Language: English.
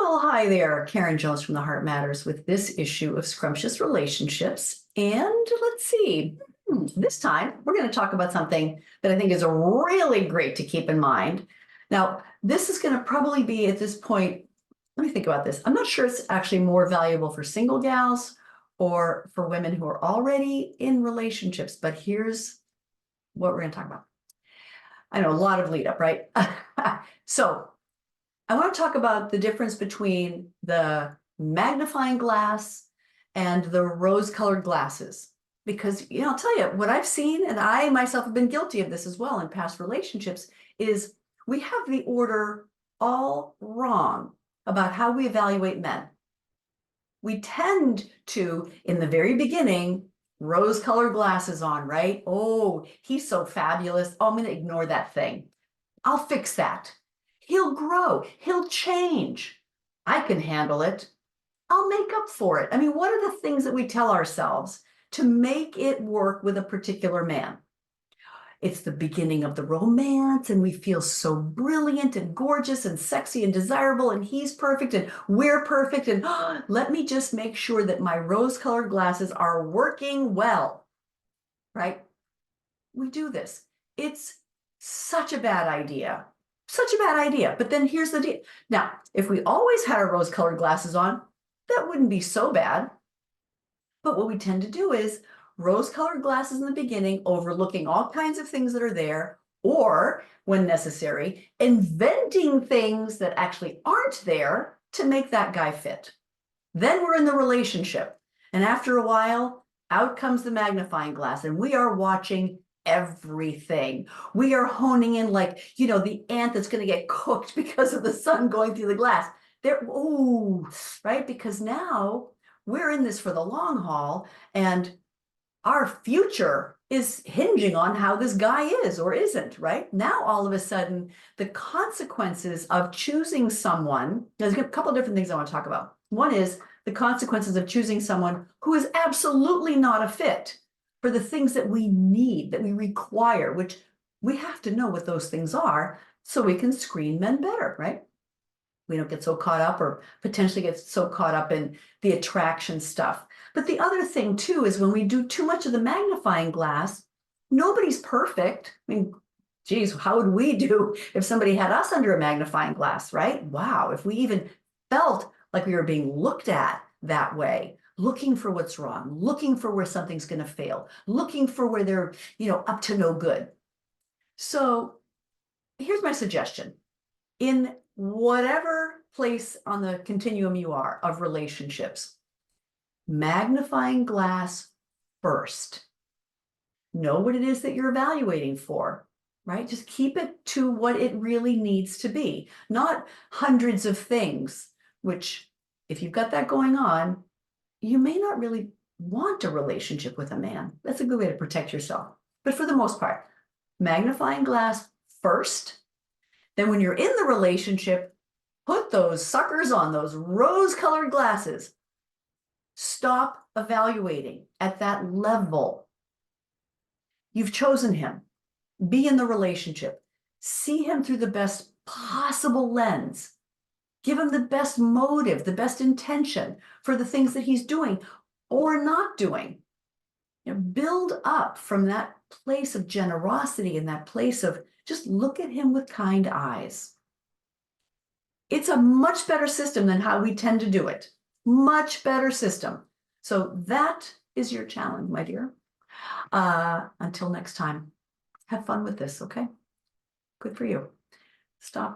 Well, hi there, Karen Jones from The Heart Matters with this issue of Scrumptious Relationships. And let's see, this time we're going to talk about something that I think is really great to keep in mind. Now, this is going to probably be at this point, let me think about this. I'm not sure it's actually more valuable for single gals or for women who are already in relationships, but here's what we're going to talk about. I know a lot of lead up, right? So I want to talk about the difference between the magnifying glass and the rose-colored glasses. Because, I'll tell you, what I've seen, and I myself have been guilty of this as well in past relationships, is we have the order all wrong about how we evaluate men. We tend to, in the very beginning, rose-colored glasses on, right? Oh, he's so fabulous. Oh, I'm going to ignore that thing. I'll fix that. He'll grow. He'll change. I can handle it. I'll make up for it. I mean, what are the things that we tell ourselves to make it work with a particular man? It's the beginning of the romance, and we feel so brilliant and gorgeous and sexy and desirable, and he's perfect and we're perfect. And let me just make sure that my rose-colored glasses are working well, right? We do this. It's such a bad idea. Such a bad idea. But then here's the deal. Now, if we always had our rose-colored glasses on, that wouldn't be so bad. But what we tend to do is rose-colored glasses in the beginning, overlooking all kinds of things that are there, or, when necessary, inventing things that actually aren't there to make that guy fit. Then we're in the relationship. And after a while, out comes the magnifying glass, and we are watching everything. We are honing in like, the ant that's going to get cooked because of the sun going through the glass. Right? Because now we're in this for the long haul, and our future is hinging on how this guy is or isn't, right? Now, all of a sudden, the consequences of choosing someone, there's a couple of different things I want to talk about. One is the consequences of choosing someone who is absolutely not a fit for the things that we need, that we require, which we have to know what those things are so we can screen men better, right? We don't get so caught up or potentially get so caught up in the attraction stuff. But the other thing too is when we do too much of the magnifying glass, nobody's perfect. I mean, geez, how would we do if somebody had us under a magnifying glass, right? Wow, if we even felt like we were being looked at that way, looking for what's wrong, looking for where something's going to fail, looking for where they're, up to no good. So here's my suggestion. In whatever place on the continuum you are of relationships, magnifying glass first. Know what it is that you're evaluating for, right? Just keep it to what it really needs to be, not hundreds of things, which if you've got that going on, you may not really want a relationship with a man. That's a good way to protect yourself. But for the most part, magnifying glass first. Then when you're in the relationship, put those suckers on, those rose-colored glasses. Stop evaluating at that level. You've chosen him. Be in the relationship. See him through the best possible lens. Give him the best motive, the best intention for the things that he's doing or not doing. Build up from that place of generosity and that place of just look at him with kind eyes. It's a much better system than how we tend to do it. Much better system. So that is your challenge, my dear. Until next time, have fun with this, okay? Good for you. Stop.